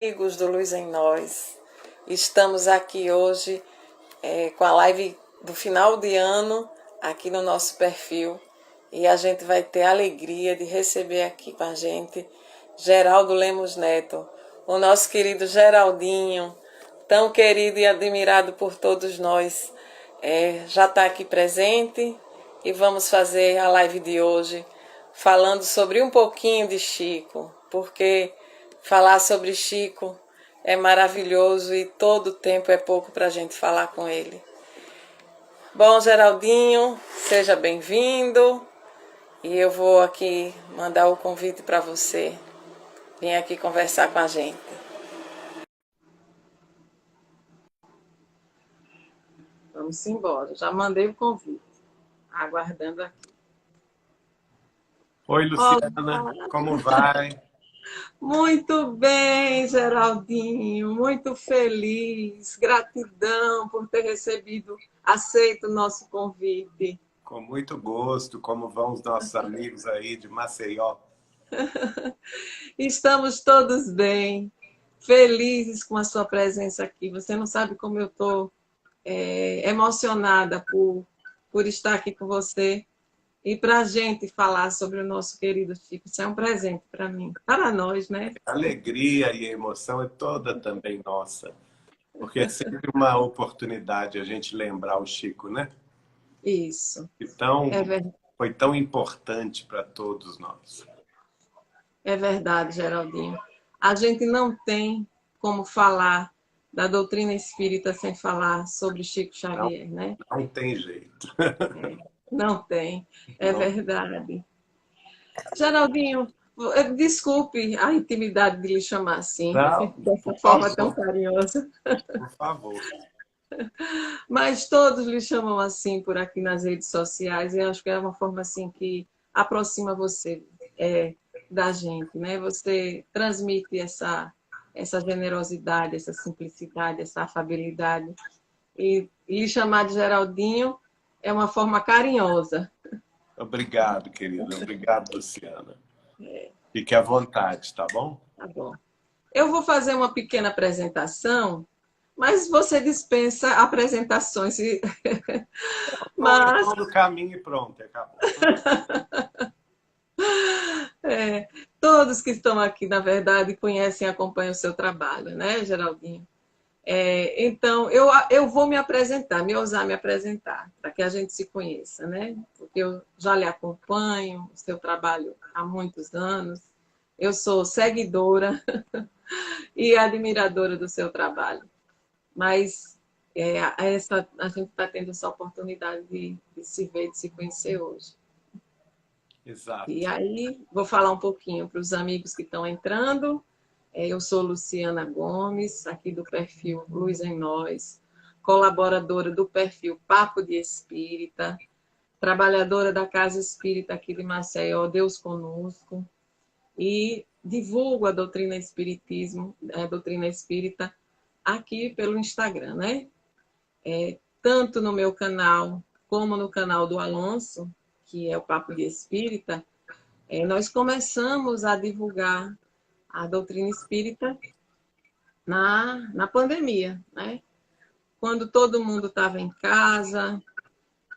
Amigos do Luz em Nós, estamos aqui hoje com a live do final de ano aqui no nosso perfil e a gente vai ter a alegria de receber aqui com a gente Geraldo Lemos Neto, o nosso querido Geraldinho, tão querido e admirado por todos nós, já está aqui presente e vamos fazer a live de hoje falando sobre um pouquinho de Chico, porque falar sobre Chico é maravilhoso e todo tempo é pouco para a gente falar com ele. Bom, Geraldinho, seja bem-vindo e eu vou aqui mandar o convite para você vir aqui conversar com a gente. Vamos embora, já mandei o convite, aguardando aqui. Oi, Luciana, como vai? Muito bem, Geraldinho, muito feliz, gratidão por ter aceito o nosso convite. Com muito gosto, como vão os nossos amigos aí de Maceió? Estamos todos bem, felizes com a sua presença aqui. Você não sabe como eu estou emocionada por estar aqui com você e para a gente falar sobre o nosso querido Chico. Isso é um presente para mim, para nós, né? A alegria e a emoção é toda também nossa, porque é sempre uma oportunidade a gente lembrar o Chico, né? Isso, é Então, verdade. foi tão importante para todos nós. É verdade, Geraldinho. A gente não tem como falar da doutrina espírita sem falar sobre Chico Não, Xavier, né? não tem jeito. Não tem, é Não, verdade. Geraldinho, desculpe a intimidade de lhe chamar assim, não, dessa por forma tão favor, carinhosa, por favor. mas todos lhe chamam assim por aqui nas redes sociais e acho que é uma forma assim que aproxima você da gente, né? Você transmite essa generosidade, essa simplicidade, essa afabilidade. E lhe chamar de Geraldinho é uma forma carinhosa. Obrigado, querida. Obrigado, Luciana. Fique à vontade, tá bom? Tá bom. Eu vou fazer uma pequena apresentação, mas você dispensa apresentações. Mas Estou no caminho e pronto, acabou. é, todos que estão aqui, na verdade, conhecem e acompanham o seu trabalho, né, Geraldinho? Então, eu vou me apresentar, me ousar me apresentar, para que a gente se conheça, né? Porque eu já lhe acompanho, o seu trabalho há muitos anos. Eu sou seguidora e admiradora do seu trabalho. Mas a gente está tendo essa oportunidade de se ver, de se conhecer hoje. E Exato. aí, vou falar um pouquinho para os amigos que estão entrando. Eu sou Luciana Gomes, aqui do perfil Luz em Nós, colaboradora do perfil Papo de Espírita, trabalhadora da Casa Espírita aqui de Maceió, Deus Conosco, e divulgo a doutrina espiritismo, a doutrina espírita aqui pelo Instagram, né? Tanto no meu canal como no canal do Alonso, que é o Papo de Espírita, nós começamos a divulgar a doutrina espírita na pandemia, né? Quando todo mundo estava em casa,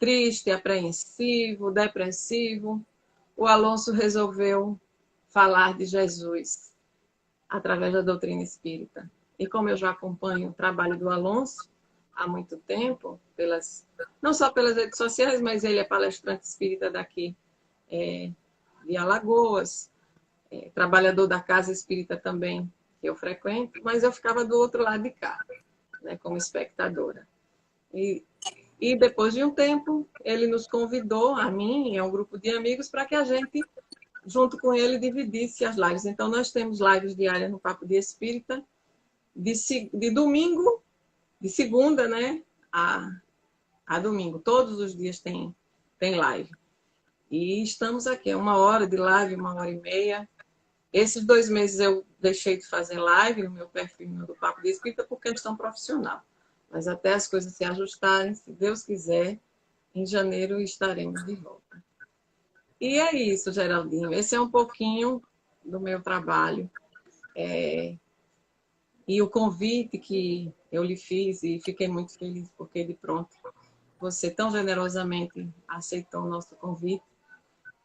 triste, apreensivo, depressivo, o Alonso resolveu falar de Jesus através da doutrina espírita. E como eu já acompanho o trabalho do Alonso há muito tempo, não só pelas redes sociais, mas ele é palestrante espírita daqui de Alagoas, trabalhador da Casa Espírita também, que eu frequento, mas eu ficava do outro lado de cá, né, como espectadora. E depois de um tempo, ele nos convidou, a mim e a um grupo de amigos, para que a gente, junto com ele, dividisse as lives. Então, nós temos lives diárias no Papo de Espírita, de domingo, de segunda, né, a domingo. Todos os dias tem live. E estamos aqui, 1 hora de live, 1 hora e meia. Esses 2 meses eu deixei de fazer live no meu perfil do Papo de Espírita por questão profissional. Mas até as coisas se ajustarem, se Deus quiser, em janeiro estaremos de volta. E é isso, Geraldinho. Esse é um pouquinho do meu trabalho. E o convite que eu lhe fiz, e fiquei muito feliz, porque de pronto você tão generosamente aceitou o nosso convite.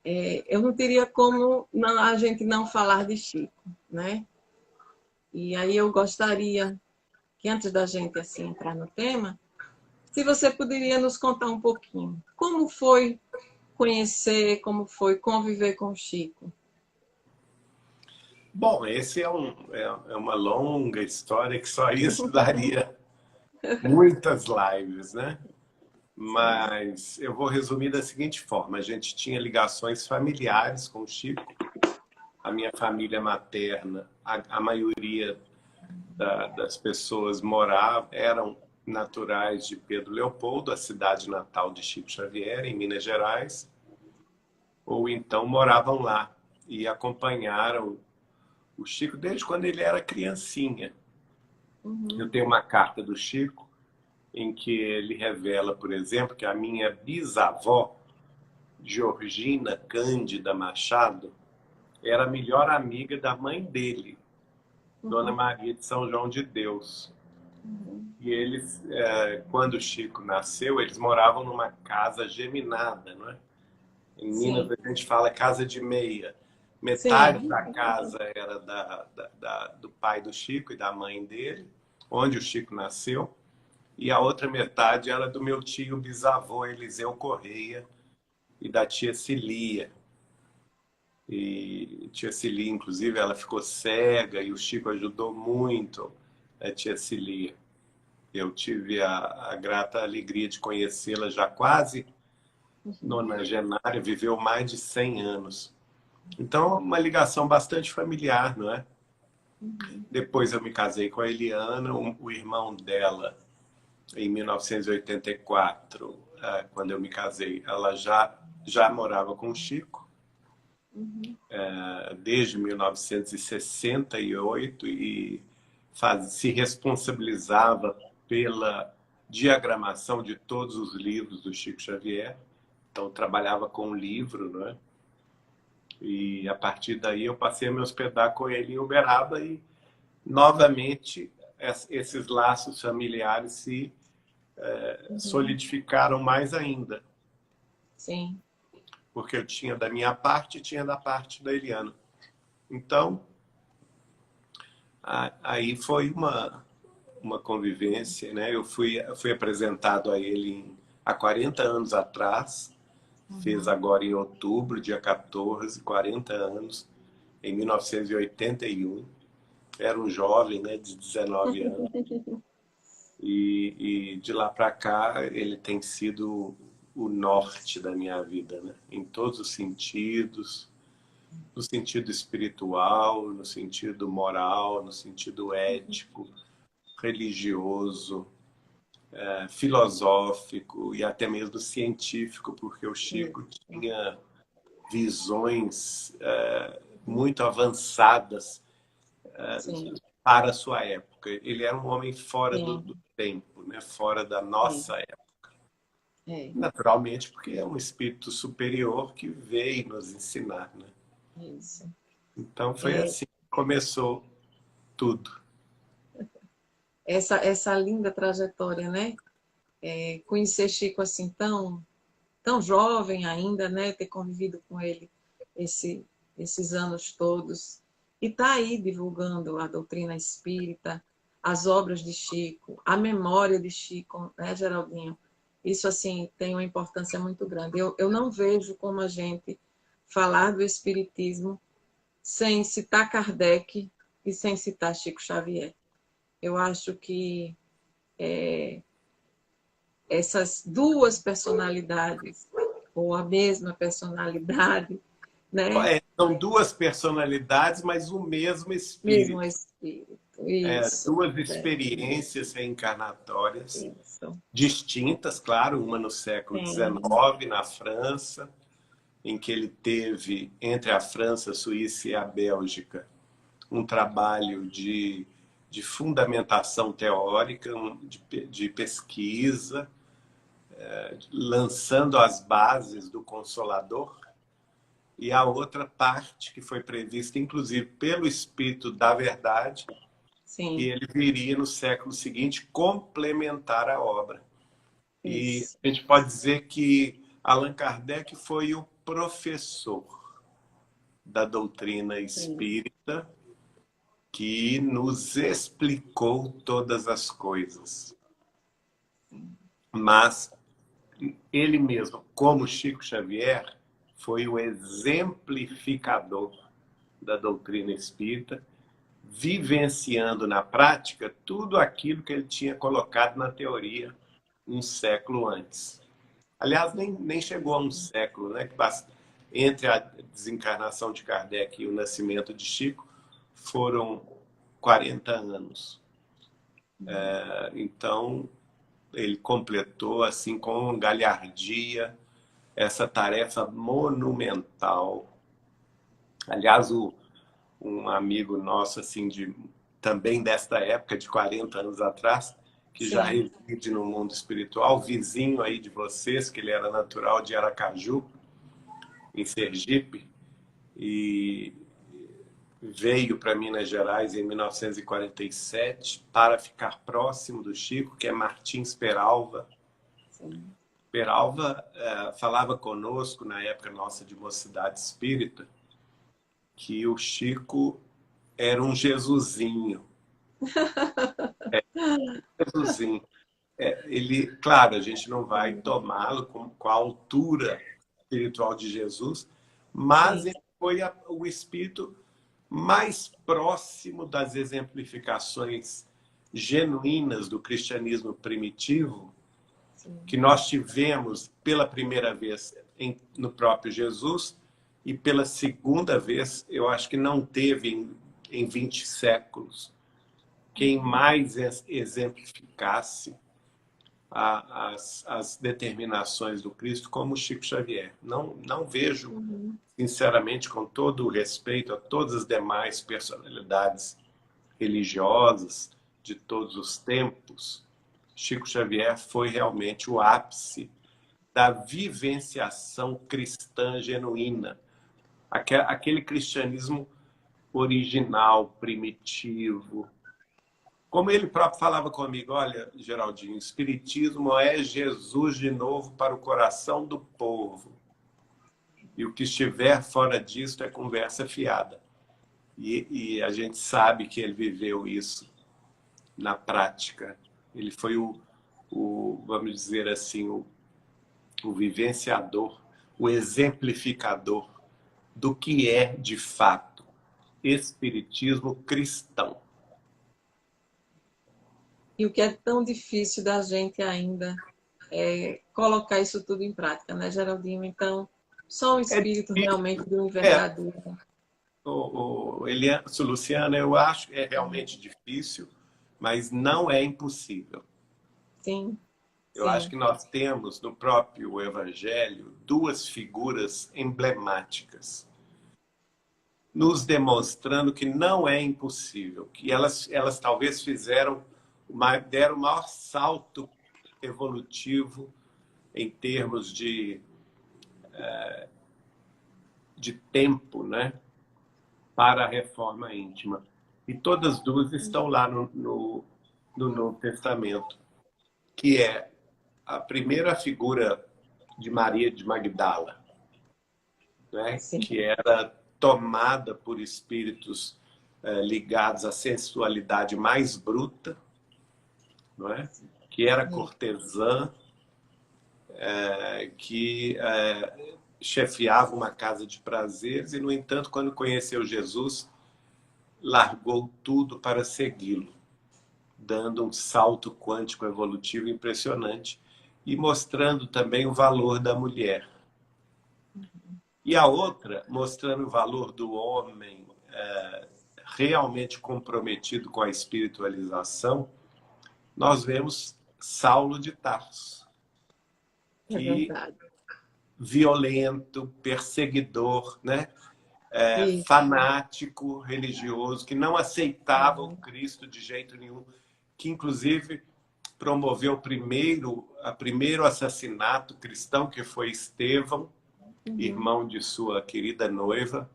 Eu não teria como a gente não falar de Chico, né? E aí eu gostaria que antes da gente assim entrar no tema, se você poderia nos contar um pouquinho como foi conhecer, como foi conviver com o Chico. Bom, esse é uma longa história que só isso daria muitas lives, né? Sim. Mas eu vou resumir da seguinte forma: a gente tinha ligações familiares com o Chico. A minha família materna, a maioria das pessoas eram naturais de Pedro Leopoldo, a cidade natal de Chico Xavier, em Minas Gerais, ou então moravam lá e acompanharam o Chico desde quando ele era criancinha. Eu Uhum. tenho uma carta do Chico em que ele revela, por exemplo, que a minha bisavó, Georgina Cândida Machado, era a melhor amiga da mãe dele, Dona Uhum. Maria de São João de Deus. Uhum. E eles, quando o Chico nasceu, eles moravam numa casa geminada, não é? Em Minas Sim, a gente fala casa de meia. Metade sim. da casa era do pai do Chico e da mãe dele, onde o Chico nasceu, e a outra metade era do meu tio bisavô Eliseu Correia e da tia Cilia. E tia Cilia, inclusive, ela ficou cega e o Chico ajudou muito a tia Cilia. Eu tive a grata alegria de conhecê-la já quase nonagenária, viveu mais de 100 anos. Então, uma ligação bastante familiar, não é? Uhum. Depois eu me casei com a Eliana, o irmão dela, em 1984, quando eu me casei, ela já morava com o Chico, Uhum. desde 1968 e se responsabilizava pela diagramação de todos os livros do Chico Xavier. Então, trabalhava com o livro, não é? E a partir daí eu passei a me hospedar com ele em Uberaba e, novamente, esses laços familiares se Uhum. solidificaram mais ainda, Sim. porque eu tinha da minha parte e tinha da parte da Eliana. Então, aí foi uma convivência, né? Eu fui apresentado a ele há 40 anos atrás, fez Uhum. agora em outubro, dia 14, 40 anos, em 1981. Era um jovem, né, de 19 anos. E de lá para cá ele tem sido o norte da minha vida, né? Em todos os sentidos, no sentido espiritual, no sentido moral, no sentido ético, religioso, filosófico e até mesmo científico, porque o Chico Isso. tinha visões muito avançadas Sim, para a sua época. Ele era um homem fora do sim, tempo, né? Fora da sim. nossa época. É, Naturalmente, porque é um espírito superior que veio nos ensinar, né? isso. Então foi É, assim que começou tudo. essa linda trajetória, né? Conhecer Chico assim tão jovem ainda, né? Ter convivido com ele esse, esses anos todos. E tá aí divulgando a doutrina espírita, as obras de Chico, a memória de Chico, né, Geraldinho? Isso, assim, tem uma importância muito grande. Eu não vejo como a gente falar do espiritismo sem citar Kardec e sem citar Chico Xavier. Eu acho que essas duas personalidades, ou a mesma personalidade, né? São duas personalidades, mas o mesmo Mesmo espírito. espírito. Isso. Duas É, experiências reencarnatórias isso. distintas, claro, uma no século Sim. XIX, na França, em que ele teve, entre a França, a Suíça e a Bélgica, um trabalho de fundamentação teórica, de pesquisa, lançando as bases do Consolador, e a outra parte que foi prevista, inclusive, pelo Espírito da Verdade, e Sim, ele viria no século seguinte complementar a obra. E isso. a gente pode dizer que Allan Kardec foi o professor da doutrina Sim, espírita que nos explicou todas as coisas. Mas ele mesmo, como Chico Xavier, foi o exemplificador da doutrina espírita, vivenciando na prática tudo aquilo que ele tinha colocado na teoria um século antes. Aliás, nem chegou a um século, né? Entre a desencarnação de Kardec e o nascimento de Chico, foram 40 anos. Então, ele completou, assim, com galhardia, essa tarefa monumental. Aliás, um amigo nosso, assim, também desta época, de 40 anos atrás, que já sim. reside no mundo espiritual, vizinho aí de vocês, que ele era natural de Aracaju, em Sergipe, e veio para Minas Gerais em 1947 para ficar próximo do Chico, que é Martins Peralva. Sim. Peralva falava conosco na época nossa de mocidade espírita que o Chico era um Jesusinho. Jesusinho. Ele, claro, a gente não vai tomá-lo com a altura espiritual de Jesus, mas Sim, ele foi o espírito mais próximo das exemplificações genuínas do cristianismo primitivo sim. que nós tivemos pela primeira vez no próprio Jesus e pela segunda vez, eu acho que não teve em 20 séculos, quem mais exemplificasse as determinações do Cristo como Chico Xavier. Não vejo, Uhum. sinceramente, com todo o respeito a todas as demais personalidades religiosas de todos os tempos, Chico Xavier foi realmente o ápice da vivenciação cristã genuína. Aquele cristianismo original, primitivo. Como ele próprio falava comigo, olha, Geraldinho, o Espiritismo é Jesus de novo para o coração do povo. E o que estiver fora disso é conversa fiada. E a gente sabe que ele viveu isso na prática. Ele foi vamos dizer assim, o vivenciador, o exemplificador do que é, de fato, espiritismo cristão. E o que é tão difícil da gente ainda colocar isso tudo em prática, né, Geraldinho? Então, só um É espírito realmente difícil. de um É, envergadura. Eliane, Luciana, eu acho que é realmente difícil, mas não é impossível. Sim, Eu acho sim. que nós temos no próprio Evangelho duas figuras emblemáticas, nos demonstrando que não é impossível, que elas talvez deram o maior salto evolutivo em termos de tempo, né, para a reforma íntima. E todas duas estão lá no Novo Testamento, que é a primeira figura de Maria de Magdala, né, Sim. que era tomada por espíritos ligados à sensualidade mais bruta, não é? Que era cortesã, que chefiava uma casa de prazeres e, no entanto, quando conheceu Jesus, largou tudo para segui-lo, dando um salto quântico evolutivo impressionante e mostrando também o valor da mulher. E a outra, mostrando o valor do homem realmente comprometido com a espiritualização, nós vemos Saulo de Tarso, É que verdade. violento, perseguidor, né? Isso. Fanático religioso, que não aceitava o Cristo de jeito nenhum, que inclusive promoveu primeiro assassinato cristão, que foi Estevão, Uhum. irmão de sua querida noiva,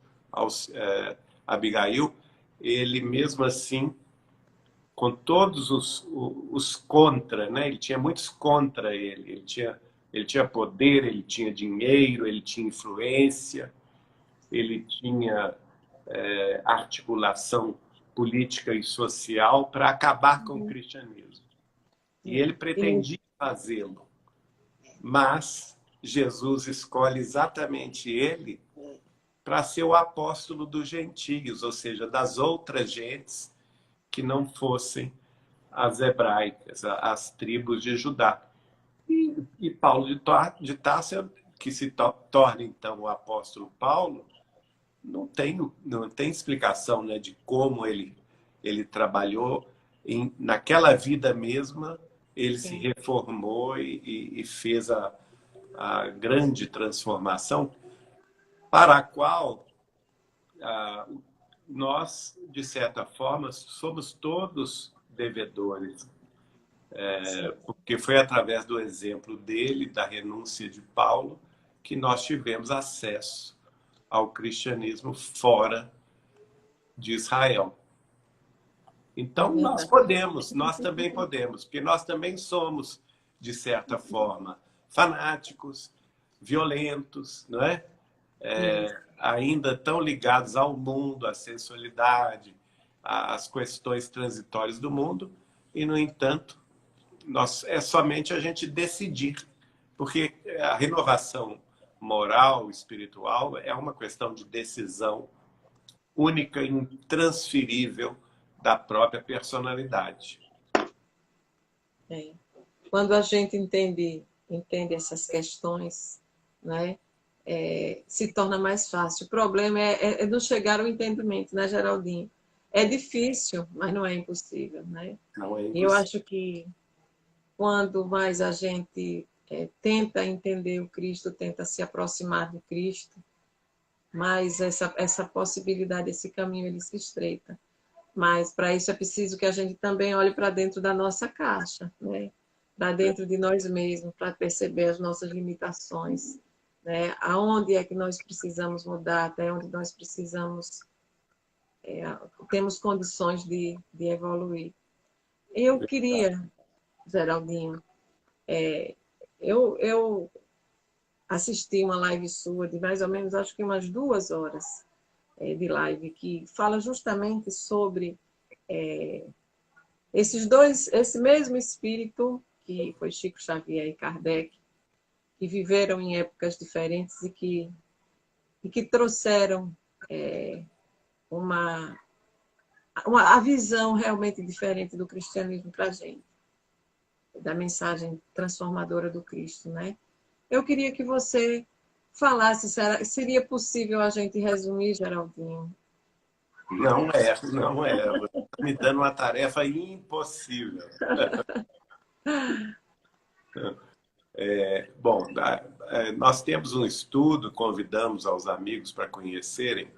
Abigail. Ele mesmo assim com todos os contra, né? Ele tinha muitos contra ele. Ele tinha poder, ele tinha dinheiro, ele tinha influência, ele tinha articulação política e social para acabar com o cristianismo. E ele pretendia fazê-lo. Mas Jesus escolhe exatamente ele para ser o apóstolo dos gentios, ou seja, das outras gentes que não fossem as hebraicas, as tribos de Judá. E Paulo de Tarso, que se torna então o apóstolo Paulo, não tem explicação, né, de como ele trabalhou naquela vida mesma. Ele se reformou e fez a grande transformação para a qual nós, de certa forma, somos todos devedores. Porque foi através do exemplo dele, da renúncia de Paulo, que nós tivemos acesso ao cristianismo fora de Israel. Então, nós também podemos, porque nós também somos, de certa forma, fanáticos, violentos, não é? Ainda tão ligados ao mundo, à sensualidade, às questões transitórias do mundo, e, no entanto, é somente a gente decidir, porque a renovação moral, espiritual, é uma questão de decisão única e intransferível da própria personalidade. Quando a gente entende essas questões, né, se torna mais fácil. O problema é não chegar ao entendimento, né, Geraldinho? É difícil, mas não é impossível, né? Não é impossível. E eu acho que quando mais a gente tenta entender o Cristo, tenta se aproximar do Cristo, mais essa possibilidade, esse caminho, ele se estreita. Mas para isso é preciso que a gente também olhe para dentro da nossa caixa, né? Para dentro de nós mesmos, para perceber as nossas limitações, né? Aonde é que nós precisamos mudar, até onde nós precisamos, temos condições de evoluir. Eu queria, Geraldinho, eu assisti uma live sua de mais ou menos, acho que umas 2 horas de live, que fala justamente sobre esse mesmo espírito que foi Chico Xavier e Kardec, que viveram em épocas diferentes e que trouxeram a visão realmente diferente do cristianismo para a gente, da mensagem transformadora do Cristo, né? Eu queria que você falasse, seria possível a gente resumir, Geraldinho? Não é. Você está me dando uma tarefa impossível. Bom, nós temos um estudo, convidamos aos amigos para conhecerem,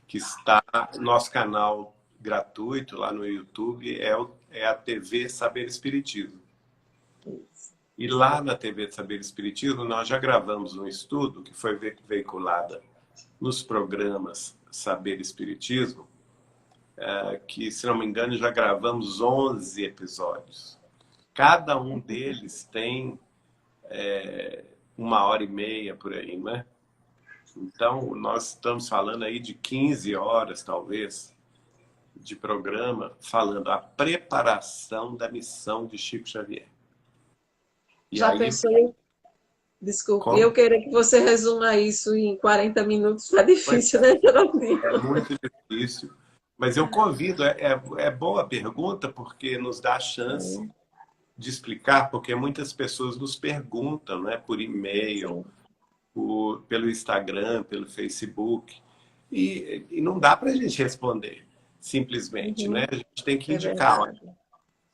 que está no nosso canal gratuito lá no YouTube, é a TV Saber Espiritismo. E lá na TV Saber Espiritismo nós já gravamos um estudo que foi veiculado nos programas Saber Espiritismo, que, se não me engano, já gravamos 11 episódios. Cada um deles tem 1h30 por aí, né? Então, nós estamos falando aí de 15 horas, talvez, de programa, falando a preparação da missão de Chico Xavier. E já aí, pensou? Desculpe, como? eu queria que você resuma isso em 40 minutos, tá difícil, né, Geraldinho? É muito difícil. Mas eu convido, é boa a pergunta, porque nos dá a chance de explicar, porque muitas pessoas nos perguntam, né, por e-mail, pelo Instagram, pelo Facebook, e não dá para a gente responder simplesmente, né? A gente tem que indicar. Se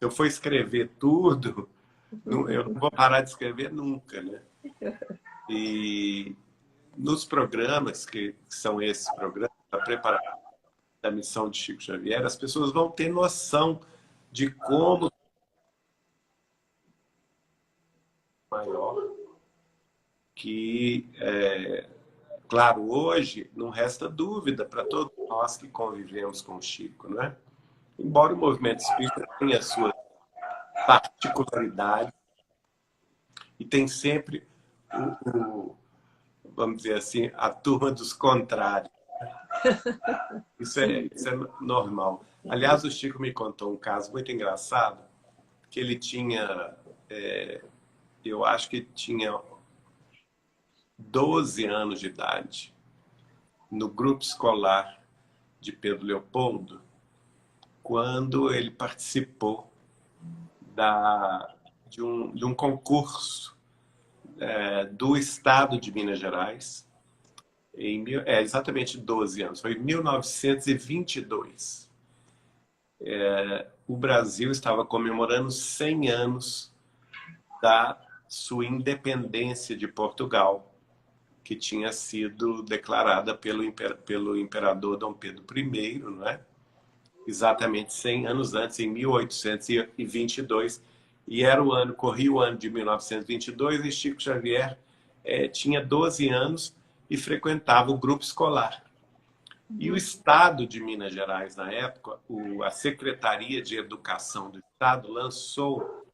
eu for escrever tudo, eu não vou parar de escrever nunca, né? E nos programas, que são esses programas, para preparar a missão de Chico Xavier, as pessoas vão ter noção de como maior que, claro, hoje não resta dúvida para todos nós que convivemos com o Chico, né? Embora o movimento espírita tenha suas particularidades e tem sempre vamos dizer assim, a turma dos contrários. Isso é normal. Aliás, o Chico me contou um caso muito engraçado, que ele tinha, eu acho que tinha 12 anos de idade, no grupo escolar de Pedro Leopoldo, quando ele participou de um concurso do Estado de Minas Gerais, exatamente 12 anos, foi em 1922. O Brasil estava comemorando 100 anos da sua independência de Portugal, que tinha sido declarada pelo imperador Dom Pedro I, não é? Exatamente 100 anos antes, em 1822. E era corria o ano de 1922, e Chico Xavier tinha 12 anos e frequentava o grupo escolar. E o Estado de Minas Gerais, na época, a Secretaria de Educação do Estado lançou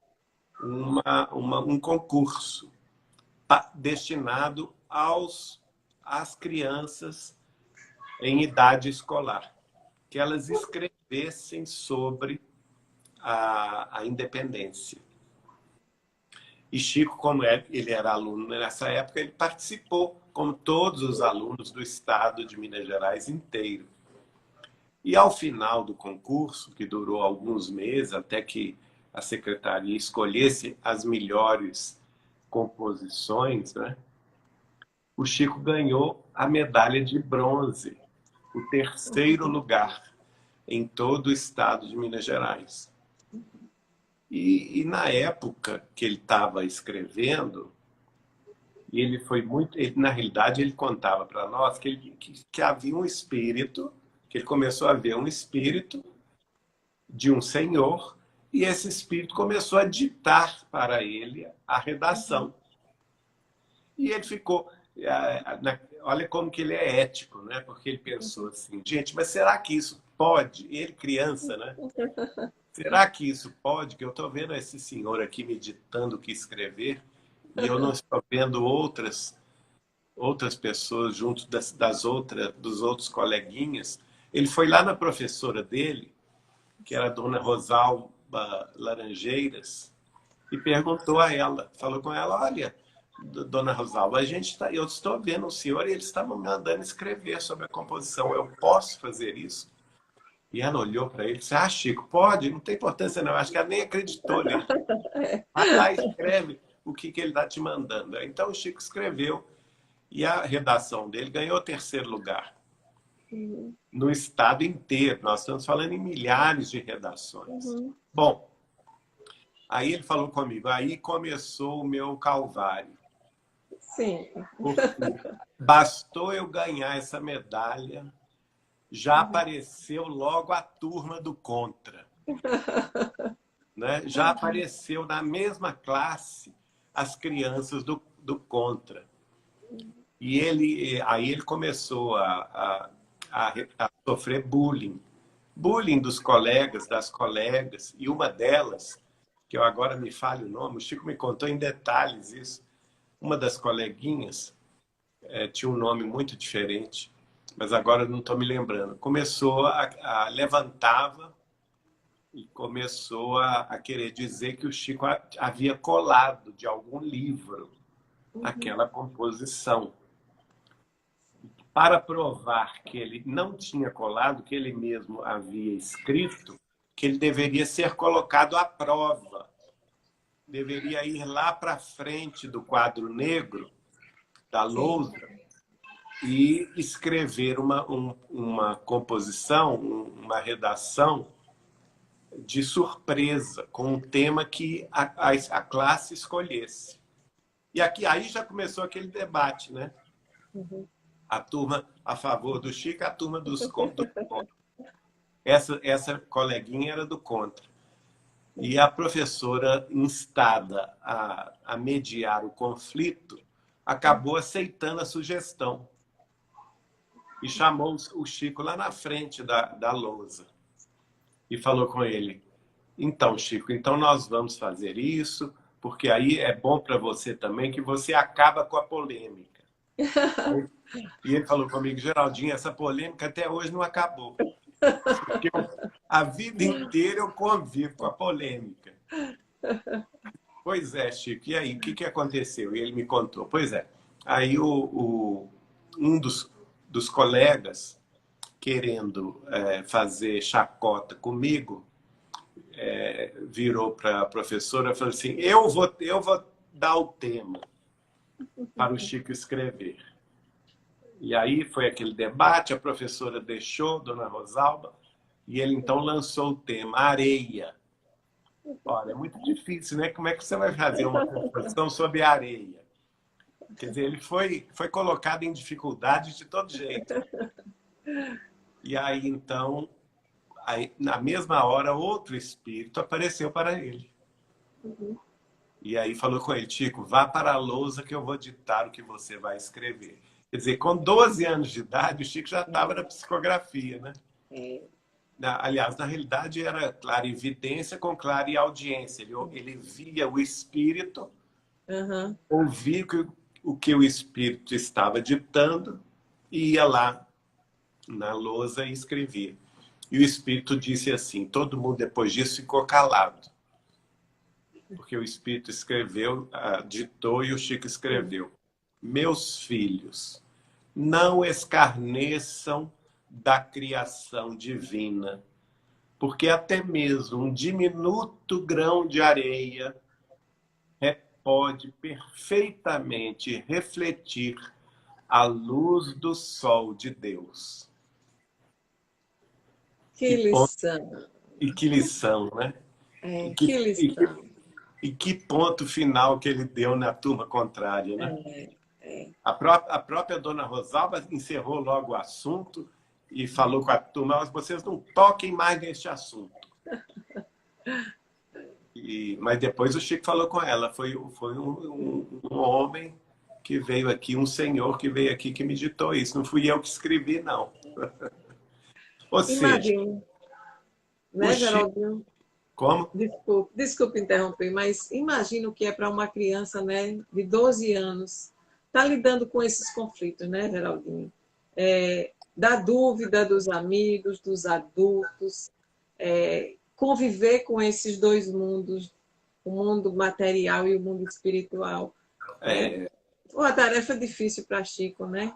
um concurso destinado às crianças em idade escolar, que elas escrevessem sobre a independência. E Chico, como ele era aluno nessa época, ele participou, como todos os alunos do Estado de Minas Gerais inteiro. E ao final do concurso, que durou alguns meses, até que a secretaria escolhesse as melhores composições, né? O Chico ganhou a medalha de bronze, o terceiro lugar em todo o estado de Minas Gerais. E na época que ele estava escrevendo, ele foi muito. Na realidade, ele contava para nós que havia um espírito, que ele começou a ver um espírito de um senhor, e esse espírito começou a ditar para ele a redação. E ele ficou. Olha como que ele é ético, né? Porque ele pensou assim, gente, mas será que isso pode? Ele criança, né? Será que isso pode? Que eu estou vendo esse senhor aqui me ditando o que escrever e eu não estou vendo outras pessoas junto dos outros coleguinhas. Ele foi lá na professora dele, que era a dona Rosalba Laranjeiras, e perguntou a ela, falou com ela, olha, dona Rosalba, eu estou vendo o senhor e eles estavam me mandando escrever sobre a composição, eu posso fazer isso? E ela olhou para ele e disse, Chico, pode? Não tem importância não, acho que ela nem acreditou nele. Vai lá e escreve o que ele está te mandando. Então o Chico escreveu e a redação dele ganhou o terceiro lugar. No estado inteiro, nós estamos falando em milhares de redações. Bom, aí ele falou comigo, aí começou o meu calvário. Sim. Bastou eu ganhar essa medalha, já apareceu logo a turma do contra. Né? Já apareceu na mesma classe as crianças do contra. E aí ele começou a sofrer bullying. Bullying dos colegas, das colegas. E uma delas, que eu agora me fale o nome, o Chico me contou em detalhes isso. Uma das coleguinhas tinha um nome muito diferente, mas agora não estou me lembrando. Começou levantava e começou a querer dizer que o Chico havia colado de algum livro aquela composição. Para provar que ele não tinha colado, que ele mesmo havia escrito, que ele deveria ser colocado à prova. Deveria ir lá para frente do quadro negro, da lousa, e escrever uma composição, uma redação de surpresa, com um tema que a classe escolhesse. E aí já começou aquele debate, né? A turma a favor do Chico, a turma dos contra. Essa coleguinha era do contra. E a professora, instada a mediar o conflito, acabou aceitando a sugestão. E chamou o Chico lá na frente da lousa. e falou com ele: então, Chico, então nós vamos fazer isso, porque aí é bom para você também, que você acaba com a polêmica. E ele falou comigo: Geraldinho, essa polêmica até hoje não acabou. Porque a vida inteira eu convivo com a polêmica. Pois é, Chico, e aí, o que aconteceu? E ele me contou. Pois é, aí um dos colegas, querendo fazer chacota comigo, virou para a professora e falou assim: eu vou dar o tema para o Chico escrever. E aí foi aquele debate, a professora deixou, dona Rosalba, e ele então lançou o tema areia. Olha, é muito difícil, né? Como é que você vai fazer uma composição sobre areia? Quer dizer, ele foi colocado em dificuldade de todo jeito. E aí, então, na mesma hora, outro espírito apareceu para ele. E aí falou com ele: Chico, vá para a lousa que eu vou ditar o que você vai escrever. Quer dizer, com 12 anos de idade, o Chico já estava na psicografia, né? Aliás, na realidade, era clarividência com clareaudiência. Ele via o espírito, ouvia o que o espírito estava ditando e ia lá na lousa e escrevia. E o espírito disse assim: todo mundo depois disso ficou calado. Porque o espírito escreveu, ditou e o Chico escreveu: meus filhos, não escarneçam da criação divina, porque até mesmo um diminuto grão de areia pode perfeitamente refletir a luz do sol de Deus. Que lição! E que lição, né? Que lição! E que ponto final que ele deu na turma contrária, né? A própria dona Rosalba encerrou logo o assunto e falou com a turma: mas vocês não toquem mais neste assunto. Mas depois o Chico falou com ela: foi um homem que veio aqui, um senhor que veio aqui que me ditou isso. Não fui eu que escrevi, não. Ou seja, Imagina, né, Geraldinho? Como? Desculpe interromper, mas imagina o que é para uma criança, né, de 12 anos estar lidando com esses conflitos, né, Geraldinho? Da dúvida dos amigos, dos adultos, conviver com esses dois mundos, o mundo material e o mundo espiritual. Uma tarefa difícil para Chico, né?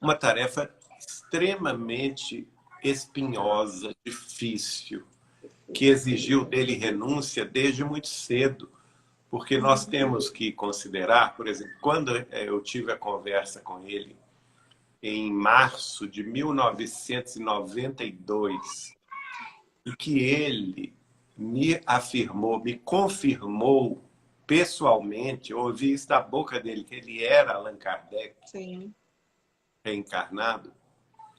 Uma tarefa extremamente espinhosa, difícil, que exigiu dele renúncia desde muito cedo, porque nós temos que considerar, por exemplo, quando eu tive a conversa com ele em março de 1992, e que ele me afirmou, me confirmou pessoalmente, eu ouvi isso da boca dele, que ele era Allan Kardec, Sim. Reencarnado.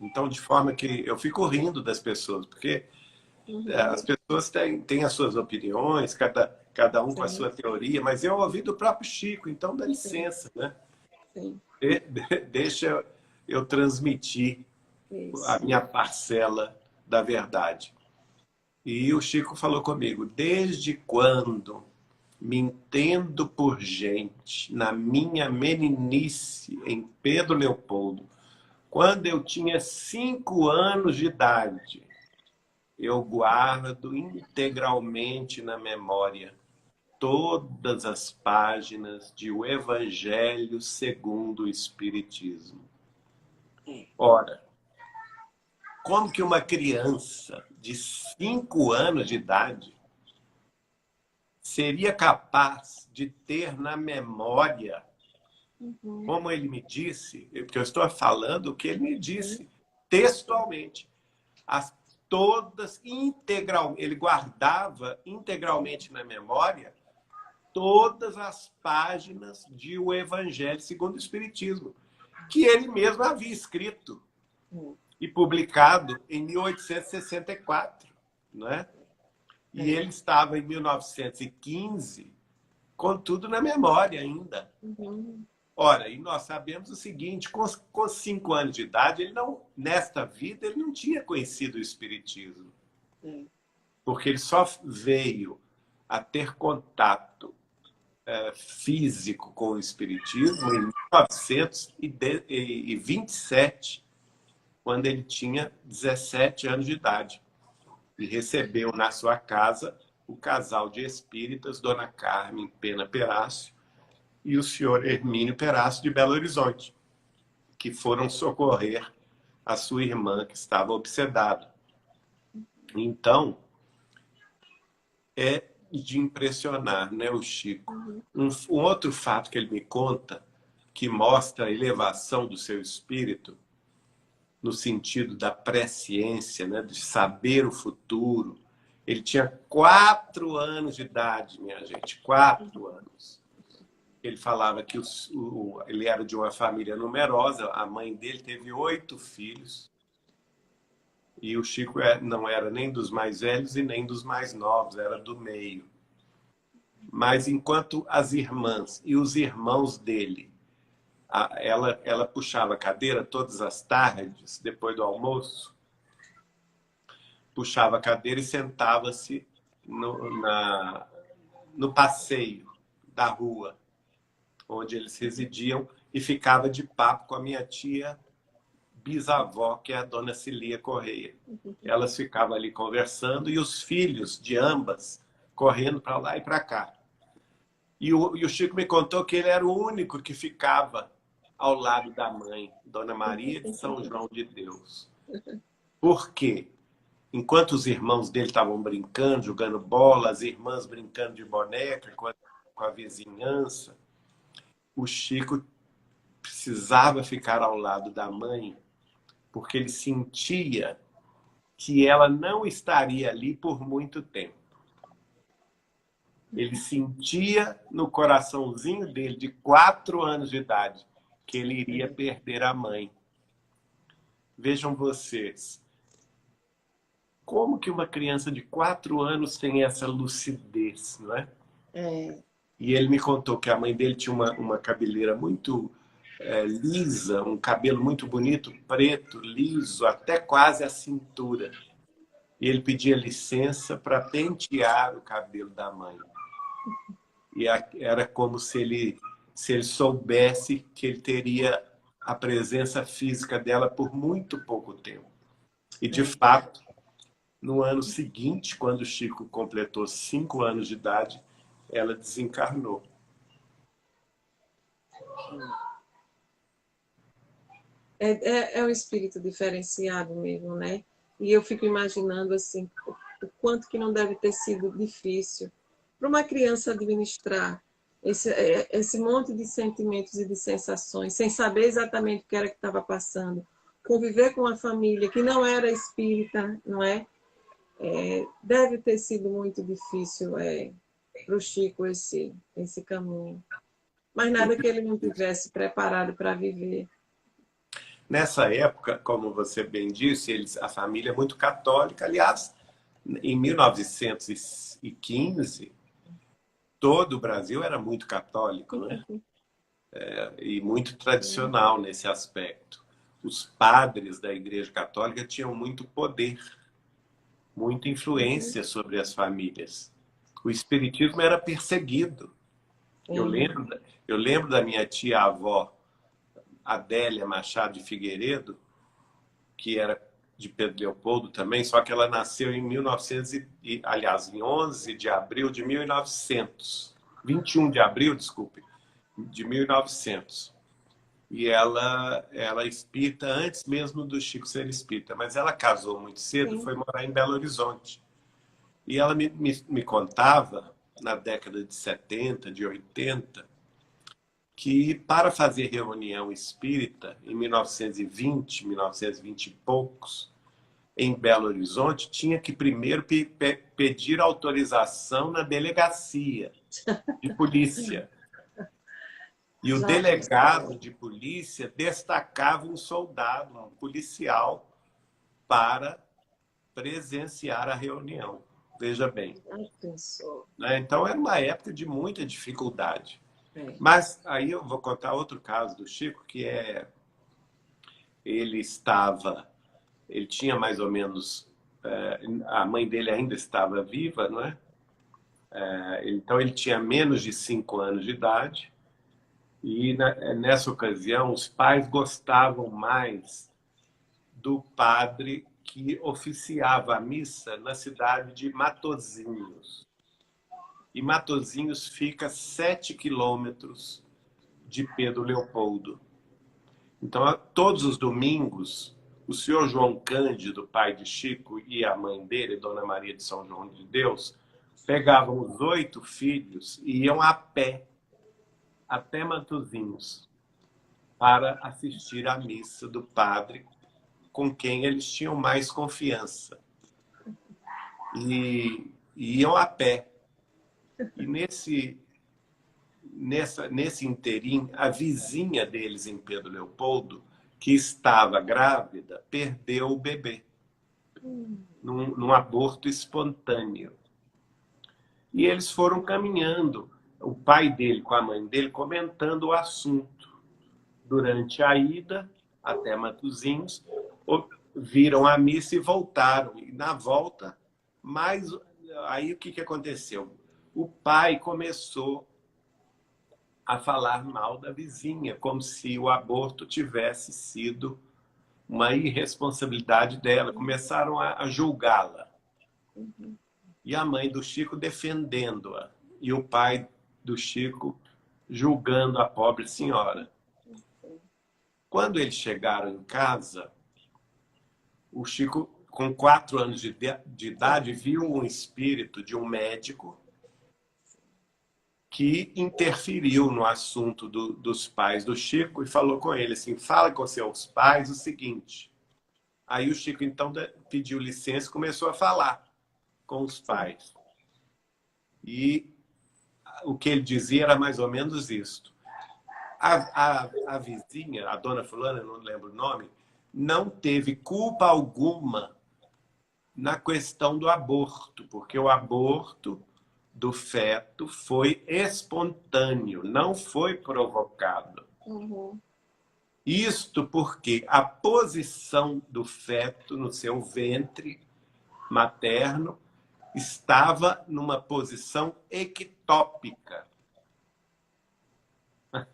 Então, de forma que eu fico rindo das pessoas, porque as pessoas têm as suas opiniões, cada um com a sua teoria, mas eu ouvi do próprio Chico, então dá licença, né? Sim. Deixa eu transmitir a minha parcela da verdade. E o Chico falou comigo: desde quando me entendo por gente, na minha meninice, em Pedro Leopoldo, quando eu tinha 5 anos de idade, eu guardo integralmente na memória todas as páginas de O Evangelho segundo o Espiritismo. Ora, como que uma criança de 5 anos de idade seria capaz de ter na memória, como ele me disse, porque eu estou falando o que ele me disse textualmente, todas integral, ele guardava integralmente na memória todas as páginas de O Evangelho segundo o Espiritismo, que ele mesmo havia escrito e publicado em 1864, né? E ele estava em 1915 com tudo na memória ainda. Ora, e nós sabemos o seguinte: com 5 anos de idade, ele não, nesta vida, ele não tinha conhecido o Espiritismo. porque ele só veio a ter contato físico com o espiritismo em 1927, quando ele tinha 17 anos de idade, e recebeu na sua casa o casal de espíritas, Dona Carmen Pena Perácio e o senhor Hermínio Perácio de Belo Horizonte, que foram socorrer a sua irmã, que estava obsedada. Então, é de impressionar, né, o Chico? Um outro fato que ele me conta, que mostra a elevação do seu espírito, no sentido da presciência, né, de saber o futuro. Ele tinha 4 anos de idade, minha gente, 4 anos. Ele falava que ele era de uma família numerosa, a mãe dele teve 8 filhos, e o Chico não era nem dos mais velhos e nem dos mais novos, era do meio. Mas enquanto as irmãs e os irmãos dele, ela puxava a cadeira todas as tardes, depois do almoço, puxava a cadeira e sentava-se no passeio da rua, onde eles residiam, e ficava de papo com a minha tia bisavó, que é a dona Cilia Correia. Elas ficavam ali conversando e os filhos de ambas correndo para lá e para cá. E o Chico me contou que ele era o único que ficava ao lado da mãe, Dona Maria de São João de Deus. Por quê? Enquanto os irmãos dele estavam brincando, jogando bola, as irmãs brincando de boneca com a vizinhança, o Chico precisava ficar ao lado da mãe, porque ele sentia que ela não estaria ali por muito tempo. Ele sentia no coraçãozinho dele, de 4 anos de idade, que ele iria perder a mãe. Vejam vocês, como que uma criança de 4 anos tem essa lucidez, não é? E ele me contou que a mãe dele tinha uma cabeleira muito lisa, um cabelo muito bonito, preto, liso, até quase a cintura. E ele pedia licença para pentear o cabelo da mãe. E era como se ele soubesse que ele teria a presença física dela por muito pouco tempo. E, de fato, no ano seguinte, quando o Chico completou 5 anos de idade, ela desencarnou. É um espírito diferenciado mesmo, né? E eu fico imaginando assim, o quanto que não deve ter sido difícil para uma criança administrar esse monte de sentimentos e de sensações, sem saber exatamente o que era que estava passando. Conviver com uma família que não era espírita, não é? Deve ter sido muito difícil para o Chico esse caminho. Mas nada que ele não tivesse preparado para viver. Nessa época, como você bem disse, a família é muito católica. Aliás, em 1915, todo o Brasil era muito católico, né? E muito tradicional nesse aspecto. Os padres da Igreja Católica tinham muito poder, muita influência sobre as famílias. O espiritismo era perseguido. Eu lembro da minha tia-avó, Adélia Machado de Figueiredo, que era de Pedro Leopoldo também, só que ela nasceu em 11 de abril de 1900. 21 de abril, desculpe, de 1900. E ela é espírita antes mesmo do Chico ser espírita, mas ela casou muito cedo, foi morar em Belo Horizonte. E ela me contava, na década de 70, de 80, que para fazer reunião espírita, em 1920, 1920 e poucos, em Belo Horizonte, tinha que primeiro pedir autorização na delegacia de polícia. E o delegado de polícia destacava um soldado, um policial, para presenciar a reunião. Veja bem. Então, era uma época de muita dificuldade. Mas aí eu vou contar outro caso do Chico, que ele tinha mais ou menos A mãe dele ainda estava viva, não é? Então ele tinha menos de 5 anos de idade. E nessa ocasião os pais gostavam mais do padre que oficiava a missa na cidade de Matozinhos. E Matozinhos fica a 7 quilômetros de Pedro Leopoldo. Então, todos os domingos, o senhor João Cândido, pai de Chico, e a mãe dele, Dona Maria de São João de Deus, pegavam os 8 filhos e iam a pé até Matozinhos para assistir à missa do padre com quem eles tinham mais confiança. E iam a pé. E nesse interim, a vizinha deles em Pedro Leopoldo, que estava grávida, perdeu o bebê num aborto espontâneo. E eles foram caminhando, o pai dele com a mãe dele, comentando o assunto. Durante a ida até Matozinhos, viram a missa e voltaram. E na volta, aí o que aconteceu? O pai começou a falar mal da vizinha, como se o aborto tivesse sido uma irresponsabilidade dela. Começaram a julgá-la. E a mãe do Chico defendendo-a. E o pai do Chico julgando a pobre senhora. Quando eles chegaram em casa, o Chico, com 4 anos de idade, viu um espírito de um médico que interferiu no assunto dos pais do Chico e falou com ele assim: fala com seus pais o seguinte. Aí o Chico, então, pediu licença e começou a falar com os pais. E o que ele dizia era mais ou menos isto. A vizinha, a dona fulana, não lembro o nome, não teve culpa alguma na questão do aborto, porque o aborto do feto foi espontâneo, não foi provocado. Isto porque a posição do feto no seu ventre materno estava numa posição ectópica.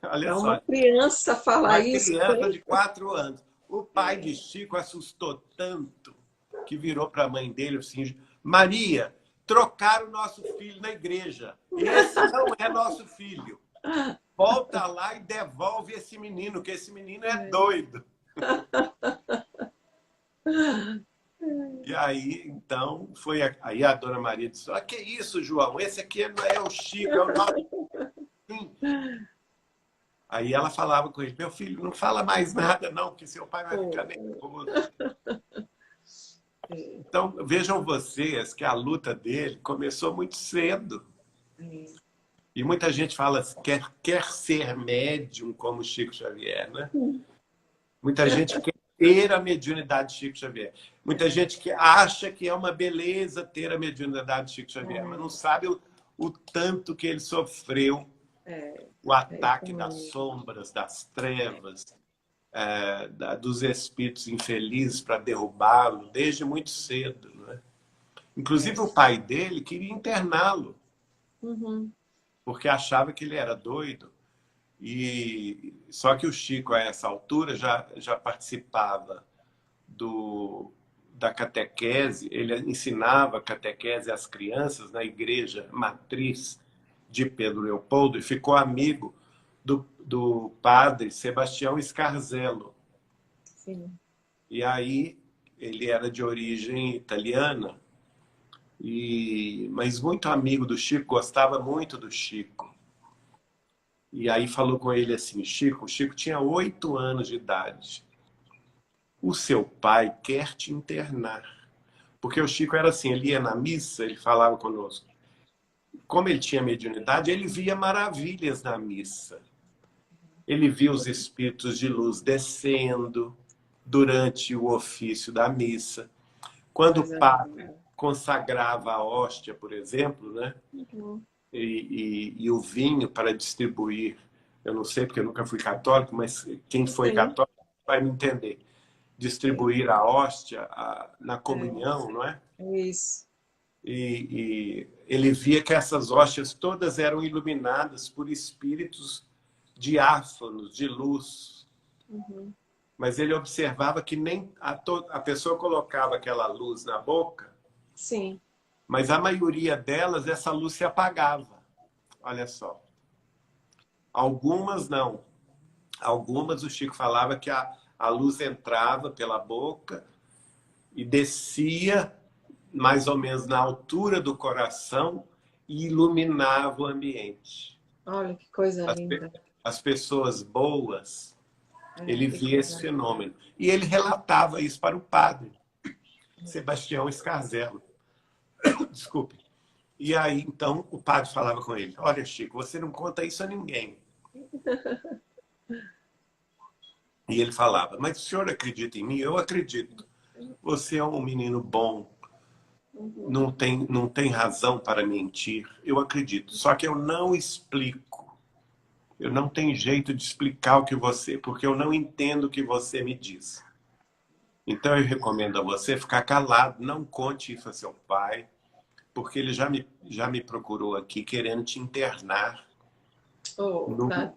Olha Uma só. criança falar isso. Uma criança de 4 anos. O pai de Chico assustou tanto que virou para a mãe dele assim: Maria, trocaram o nosso filho na igreja. Esse não é nosso filho. Volta lá e devolve esse menino, que esse menino é doido. E aí, então, aí a dona Maria disse: que isso, João? Esse aqui não é o Chico, é o nosso. Aí ela falava com ele: meu filho, não fala mais nada não, que seu pai vai ficar nervoso. Então, vejam vocês que a luta dele começou muito cedo. E muita gente fala que quer ser médium como Chico Xavier, né? Muita gente quer ter a mediunidade de Chico Xavier. Muita gente que acha que é uma beleza ter a mediunidade de Chico Xavier, mas não sabe o tanto que ele sofreu. O ataque das sombras, das trevas, dos espíritos infelizes para derrubá-lo desde muito cedo. Não é? Inclusive o pai dele queria interná-lo, porque achava que ele era doido. Só que o Chico, a essa altura, já participava da catequese, ele ensinava catequese às crianças na igreja matriz de Pedro Leopoldo e ficou amigo do padre Sebastião Scarzelo. Sim. E aí ele era de origem italiana, mas muito amigo do Chico, gostava muito do Chico. E aí falou com ele assim: Chico, o Chico tinha 8 anos de idade. O seu pai quer te internar. Porque o Chico era assim, ele ia na missa, ele falava conosco. Como ele tinha mediunidade, ele via maravilhas na missa. Ele via os espíritos de luz descendo durante o ofício da missa. Quando o padre consagrava a hóstia, por exemplo, né? E o vinho para distribuir, eu não sei porque eu nunca fui católico, mas quem foi católico vai me entender. distribuir a hóstia na comunhão, não é? Isso. E ele via que essas hóstias todas eram iluminadas por espíritos diáfanos, de luz. Uhum. Mas ele observava que nem a pessoa colocava aquela luz na boca, Sim. mas a maioria delas, essa luz se apagava. Olha só. Algumas não. Algumas, o Chico falava que a luz entrava pela boca e descia mais ou menos na altura do coração e iluminava o ambiente. Olha que coisa linda. As pessoas boas, ele via esse linda. fenômeno. E ele relatava isso para o padre, Sebastião Scarzello. Desculpe. E aí, então, o padre falava com ele: olha, Chico, você não conta isso a ninguém. E ele falava: mas o senhor acredita em mim? Eu acredito. Você é um menino bom. Não tem razão para mentir. Eu acredito. Só que eu não explico. Eu não tenho jeito de explicar o que você... Porque eu não entendo o que você me diz. Então, eu recomendo a você ficar calado. Não conte isso a seu pai. Porque ele já me procurou aqui querendo te internar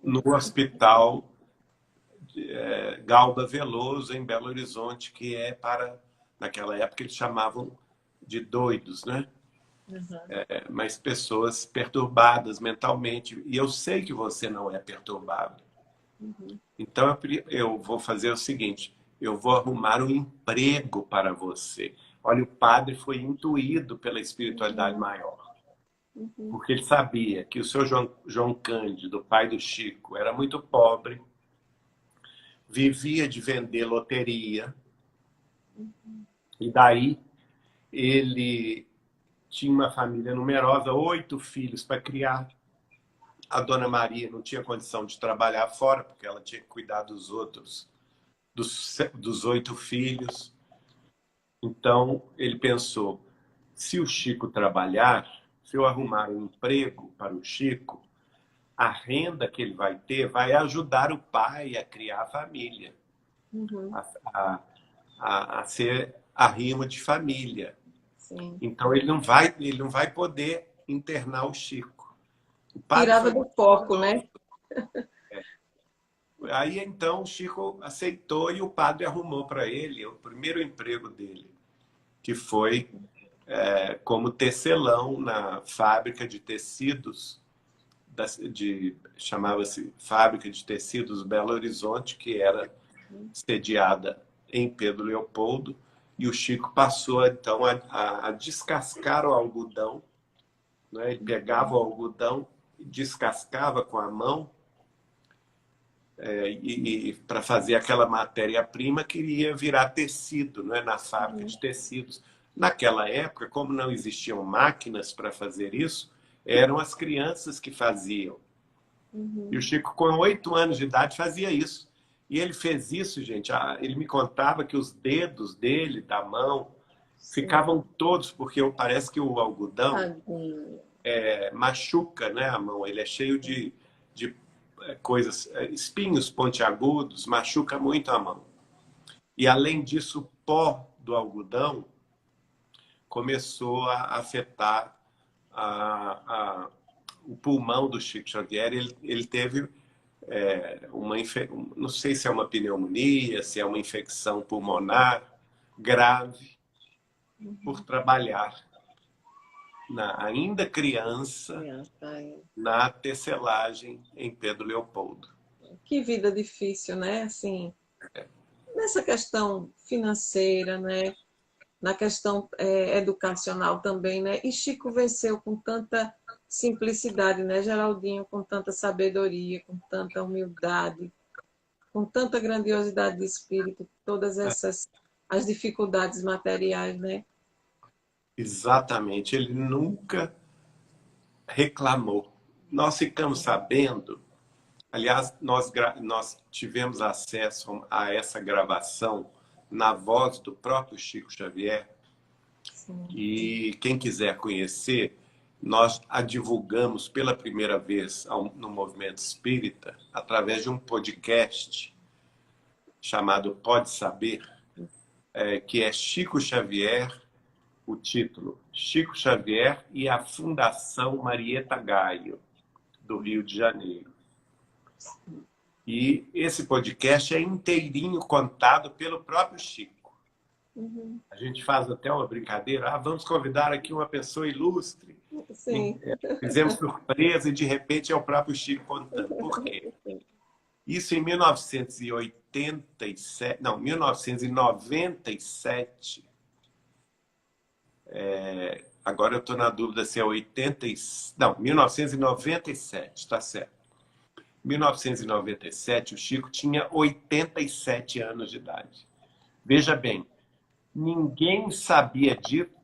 no hospital Galba Veloso, em Belo Horizonte, que é para... Naquela época, eles chamavam de doidos, né? Uhum. Mas pessoas perturbadas mentalmente. E eu sei que você não é perturbado. Uhum. Então, eu vou fazer o seguinte: eu vou arrumar um emprego para você. Olha, o padre foi intuído pela espiritualidade maior. Uhum. Porque ele sabia que o seu João Cândido, pai do Chico, era muito pobre, vivia de vender loteria, e daí ele tinha uma família numerosa, 8 filhos para criar. A dona Maria não tinha condição de trabalhar fora, porque ela tinha que cuidar dos outros, dos 8 filhos. Então, ele pensou: se o Chico trabalhar, se eu arrumar um emprego para o Chico, a renda que ele vai ter vai ajudar o pai a criar a família, Uhum. a ser arrimo de família. Sim. Então, ele não vai poder internar o Chico. O padre Tirava do foco, né? Aí, então, o Chico aceitou e o padre arrumou para ele o primeiro emprego dele, que foi como tecelão na fábrica de tecidos, chamava-se Fábrica de Tecidos Belo Horizonte, que era sediada em Pedro Leopoldo, e o Chico passou, então, a descascar o algodão, né? Ele pegava o algodão, descascava com a mão, e para fazer aquela matéria-prima que iria virar tecido, né, na fábrica de tecidos. Naquela época, como não existiam máquinas para fazer isso, eram as crianças que faziam. Uhum. E o Chico, com 8 anos de idade, fazia isso. E ele fez isso, gente. Ele me contava que os dedos dele, da mão, ficavam todos, porque parece que o algodão machuca, né, a mão. Ele é cheio de coisas, espinhos pontiagudos, machuca muito a mão. E, além disso, o pó do algodão começou a afetar o pulmão do Chico Xavier. Ele teve não sei se é uma pneumonia, se é uma infecção pulmonar grave, por trabalhar, ainda criança, na tecelagem em Pedro Leopoldo. Que vida difícil, né? Assim, nessa questão financeira, né? Na questão educacional também, né? E Chico venceu com tanta simplicidade, né? Geraldinho com tanta sabedoria, com tanta humildade, com tanta grandiosidade de espírito, todas as dificuldades materiais, né? Exatamente, ele nunca reclamou. Nós ficamos sabendo, aliás, nós tivemos acesso a essa gravação na voz do próprio Chico Xavier. Sim. E quem quiser conhecer, nós a divulgamos pela primeira vez no Movimento Espírita através de um podcast chamado Pode Saber. que é Chico Xavier, o título, Chico Xavier e a Fundação Marieta Gaio, do Rio de Janeiro. E esse podcast é inteirinho contado pelo próprio Chico. Uhum. A gente faz até uma brincadeira, vamos convidar aqui uma pessoa ilustre. Sim. Fizemos surpresa e, de repente, é o próprio Chico contando. Por quê? Isso em 1987, não, 1997. Agora eu estou na dúvida se é 80, não, 1997, está certo. 1997, o Chico tinha 87 anos de idade. Veja bem, ninguém sabia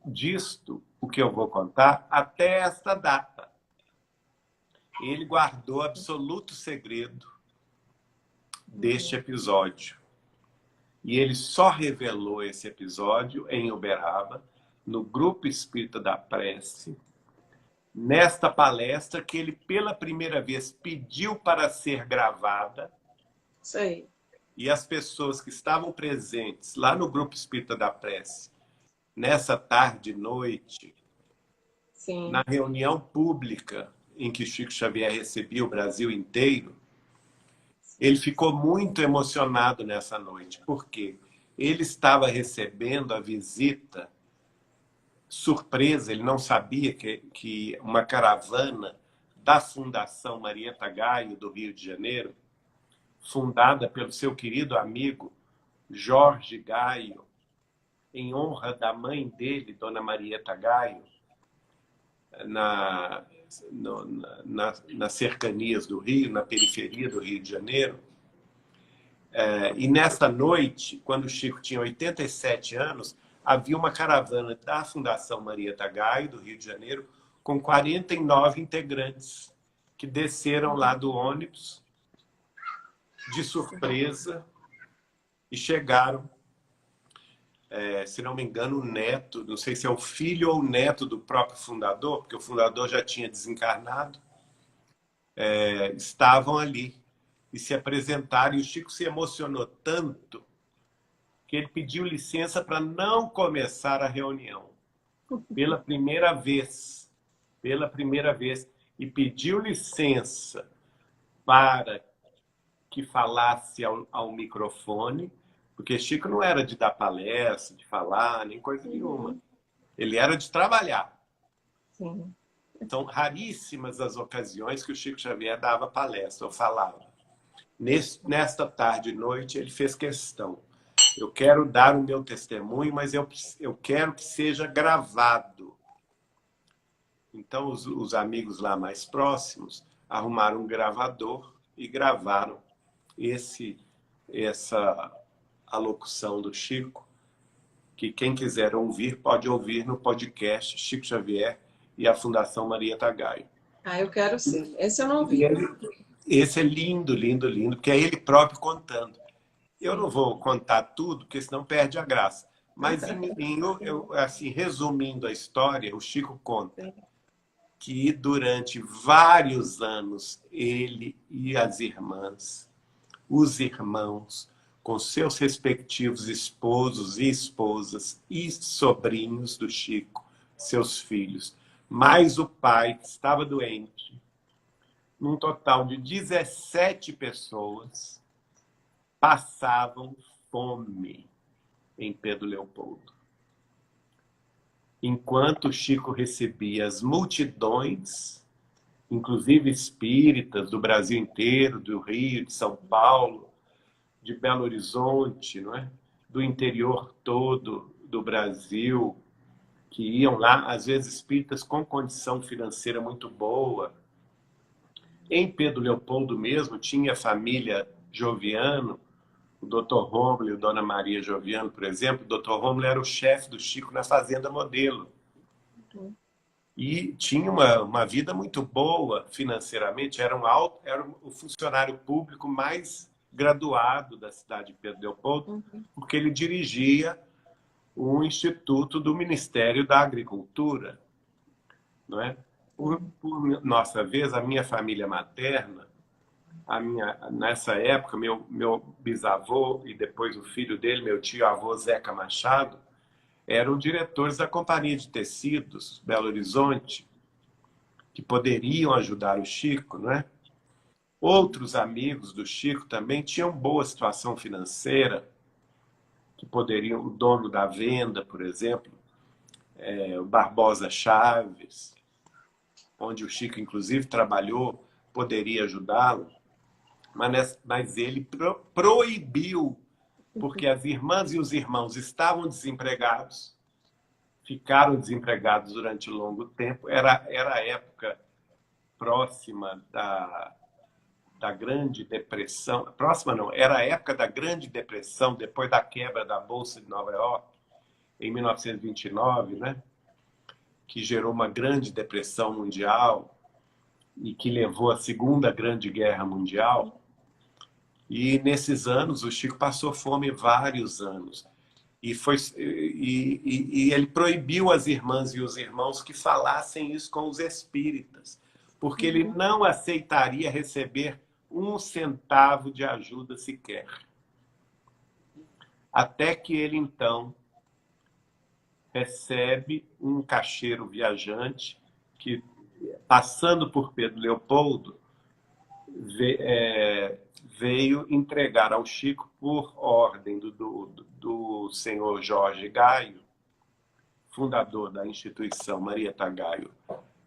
disto, o que eu vou contar, até esta data. Ele guardou absoluto segredo deste episódio. E ele só revelou esse episódio em Uberaba, no Grupo Espírita da Prece, nesta palestra que ele, pela primeira vez, pediu para ser gravada. Sei. E as pessoas que estavam presentes lá no Grupo Espírita da Prece, nessa tarde e noite, Sim. na reunião pública em que Chico Xavier recebia o Brasil inteiro, ele ficou muito emocionado nessa noite, porque ele estava recebendo a visita surpresa, ele não sabia que uma caravana da Fundação Marieta Gaio, do Rio de Janeiro, fundada pelo seu querido amigo Jorge Gaio, em honra da mãe dele, Dona Marieta Gaio, nas cercanias do Rio, na periferia do Rio de Janeiro. E nessa noite, quando o Chico tinha 87 anos, havia uma caravana da Fundação Marieta Gaio, do Rio de Janeiro, com 49 integrantes, que desceram lá do ônibus de surpresa e chegaram, se não me engano, o neto, não sei se é o filho ou o neto do próprio fundador, porque o fundador já tinha desencarnado, estavam ali e se apresentaram. E o Chico se emocionou tanto que ele pediu licença para não começar a reunião. Pela primeira vez, e pediu licença para que falasse ao microfone, porque Chico não era de dar palestra, de falar, nem coisa nenhuma. Ele era de trabalhar. Sim. São raríssimas as ocasiões que o Chico Xavier dava palestra ou falava. Nesta tarde e noite, ele fez questão. Eu quero dar o meu testemunho, mas eu quero que seja gravado. Então, os amigos lá mais próximos arrumaram um gravador e gravaram essa alocução do Chico, que quem quiser ouvir, pode ouvir no podcast Chico Xavier e a Fundação Marieta Gaio. Eu quero sim. Esse eu não vi. Esse é lindo, lindo, lindo, porque é ele próprio contando. Eu não vou contar tudo, porque senão perde a graça. Mas, assim, resumindo a história, o Chico conta que durante vários anos ele e as irmãs, os irmãos, com seus respectivos esposos e esposas e sobrinhos do Chico, seus filhos, mais o pai, que estava doente, num total de 17 pessoas, passavam fome em Pedro Leopoldo. Enquanto o Chico recebia as multidões, inclusive espíritas do Brasil inteiro, do Rio, de São Paulo, de Belo Horizonte, não é? Do interior todo do Brasil, que iam lá, às vezes espíritas com condição financeira muito boa. Em Pedro Leopoldo mesmo, tinha a família Joviano, o Dr. Rômulo e a Dona Maria Joviano, por exemplo. O Dr. Rômulo era o chefe do Chico na Fazenda Modelo. E tinha uma vida muito boa financeiramente, era o funcionário público mais graduado da cidade de Pedro Leopoldo, porque ele dirigia um instituto do Ministério da Agricultura. Não é? Por nossa vez, a minha família materna, nessa época, meu bisavô e depois o filho dele, meu tio-avô Zeca Machado, eram diretores da Companhia de Tecidos Belo Horizonte, que poderiam ajudar o Chico, não é? Outros amigos do Chico também tinham boa situação financeira, que poderiam, o dono da venda, por exemplo, o Barbosa Chaves, onde o Chico, inclusive, trabalhou, poderia ajudá-lo, mas ele proibiu, porque as irmãs e os irmãos estavam desempregados, ficaram desempregados durante longo tempo, era a época próxima da Grande Depressão, próxima não, era a época da Grande Depressão, depois da quebra da Bolsa de Nova York, em 1929, né? Que gerou uma grande depressão mundial e que levou à Segunda Grande Guerra Mundial. E nesses anos, o Chico passou fome vários anos. E ele proibiu as irmãs e os irmãos que falassem isso com os espíritas, porque ele não aceitaria receber um centavo de ajuda sequer. Até que ele, então, recebe um caixeiro viajante que, passando por Pedro Leopoldo, veio entregar ao Chico, por ordem do senhor Jorge Gaio, fundador da instituição Marieta Gaio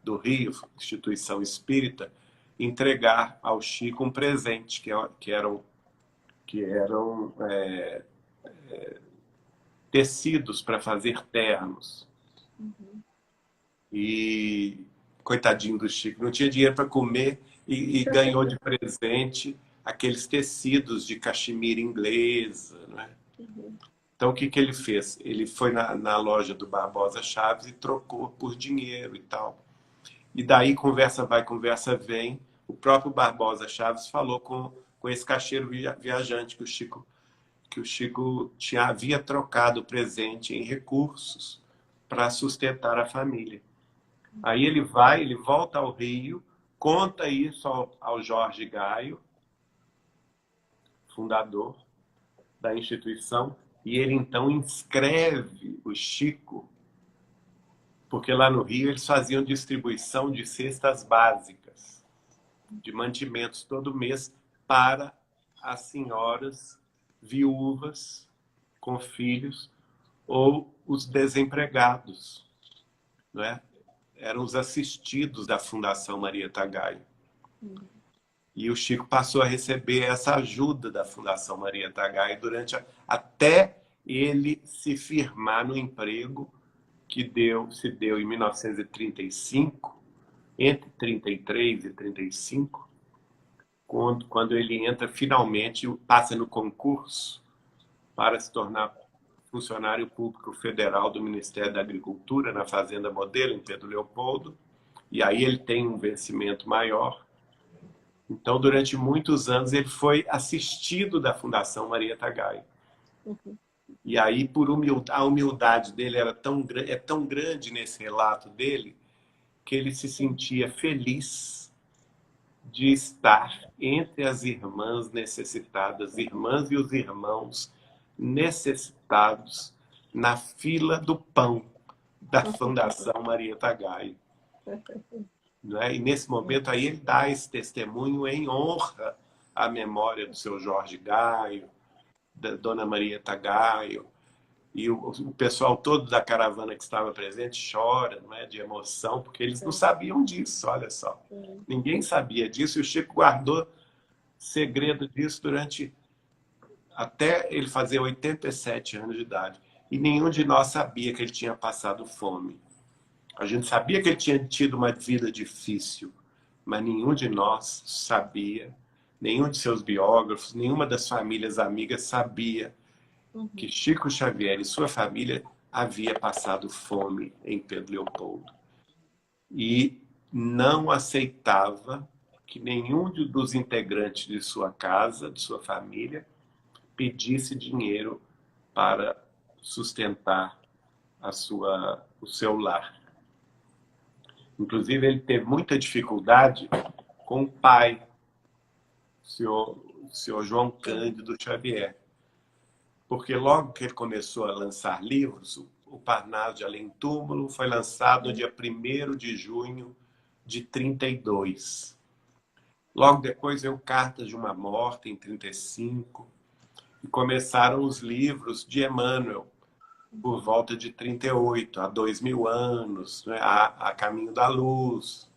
do Rio, instituição espírita, entregar ao Chico um presente, que eram tecidos para fazer ternos. E, coitadinho do Chico, não tinha dinheiro para comer e ganhou de presente aqueles tecidos de cachemira inglesa, né? Então, o que ele fez? Ele foi na loja do Barbosa Chaves e trocou por dinheiro e tal. E daí, conversa vai, conversa vem, o próprio Barbosa Chaves falou com esse caixeiro viajante que o Chico havia trocado o presente em recursos para sustentar a família. Aí ele volta ao Rio, conta isso ao Jorge Gaio, fundador da instituição, e ele então inscreve o Chico, porque lá no Rio eles faziam distribuição de cestas básicas, de mantimentos todo mês para as senhoras viúvas com filhos ou os desempregados, não é? Eram os assistidos da Fundação Marieta Gaio. E o Chico passou a receber essa ajuda da Fundação Marieta Gaio até ele se firmar no emprego que se deu em 1935, entre 33 e 35, quando ele entra finalmente, passa no concurso para se tornar funcionário público federal do Ministério da Agricultura, na Fazenda Modelo, em Pedro Leopoldo, e aí ele tem um vencimento maior. Então, durante muitos anos, ele foi assistido da Fundação Marieta Gaio. E aí, a humildade dele é tão grande nesse relato dele, que ele se sentia feliz de estar entre as irmãs necessitadas, irmãs e os irmãos necessitados na fila do pão da Fundação Marieta Gaio. E nesse momento aí ele dá esse testemunho em honra à memória do seu Jorge Gaio, da Dona Marieta Gaio, e o pessoal todo da caravana que estava presente chora, não é, de emoção, porque eles não sabiam disso, olha só. Ninguém sabia disso, e o Chico guardou segredo disso até ele fazer 87 anos de idade. E nenhum de nós sabia que ele tinha passado fome. A gente sabia que ele tinha tido uma vida difícil, mas nenhum de nós sabia, nenhum de seus biógrafos, nenhuma das famílias amigas sabia que Chico Xavier e sua família havia passado fome em Pedro Leopoldo. E não aceitava que nenhum dos integrantes de sua casa, de sua família, pedisse dinheiro para sustentar o seu lar. Inclusive, ele teve muita dificuldade com o pai, senhor João Cândido Xavier. Porque logo que ele começou a lançar livros, o Parnaso de Além Túmulo foi lançado no dia 1º de junho de 32. Logo depois veio Cartas de uma Morta, em 35. E começaram os livros de Emmanuel, por volta de 38, há 2000 anos, né? A Caminho da Luz.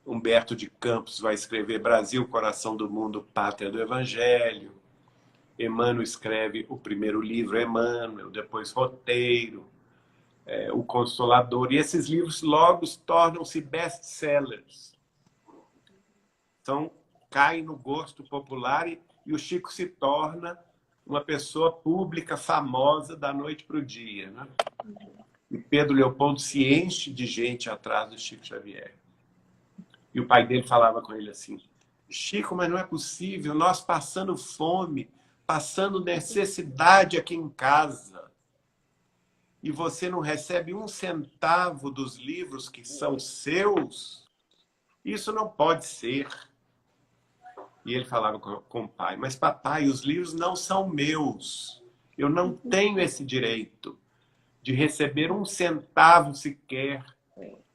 Humberto de Campos vai escrever Brasil, Coração do Mundo, Pátria do Evangelho. Emmanuel escreve o primeiro livro, Emmanuel, depois Roteiro, O Consolador. E esses livros logo tornam-se best-sellers. Então, caem no gosto popular e o Chico se torna uma pessoa pública, famosa, da noite para o dia. Né? E Pedro Leopoldo se enche de gente atrás do Chico Xavier. E o pai dele falava com ele assim: Chico, mas não é possível, nós passando fome, passando necessidade aqui em casa, e você não recebe 1 centavo dos livros que são seus? Isso não pode ser. E ele falava com o pai: mas papai, os livros não são meus. Eu não tenho esse direito de receber 1 centavo sequer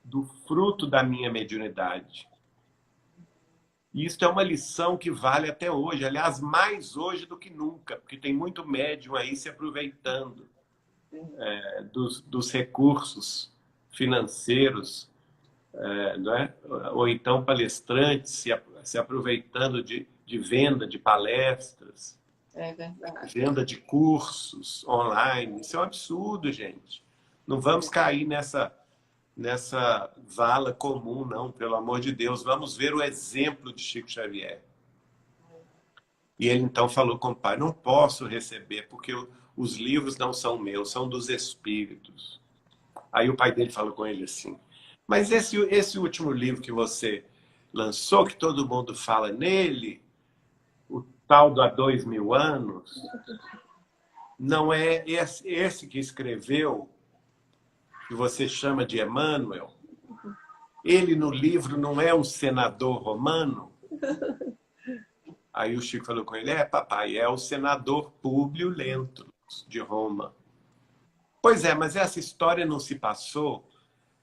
do fruto da minha mediunidade. E isso é uma lição que vale até hoje. Aliás, mais hoje do que nunca, porque tem muito médium aí se aproveitando dos recursos financeiros, não é? Ou então palestrantes se aproveitando de venda de palestras, venda de cursos online. Isso é um absurdo, gente. Não vamos cair nessa vala comum, não, pelo amor de Deus. Vamos ver o exemplo de Chico Xavier. E ele então falou com o pai: não posso receber, porque os livros não são meus, são dos espíritos. Aí o pai dele falou com ele assim: mas esse último livro que você lançou, que todo mundo fala nele, o tal do Há 2000 anos, não é esse que escreveu, que você chama de Emmanuel? Ele no livro não é um senador romano? Aí o Chico falou com ele: papai, é o senador Públio Lentulus, de Roma. Pois é, mas essa história não se passou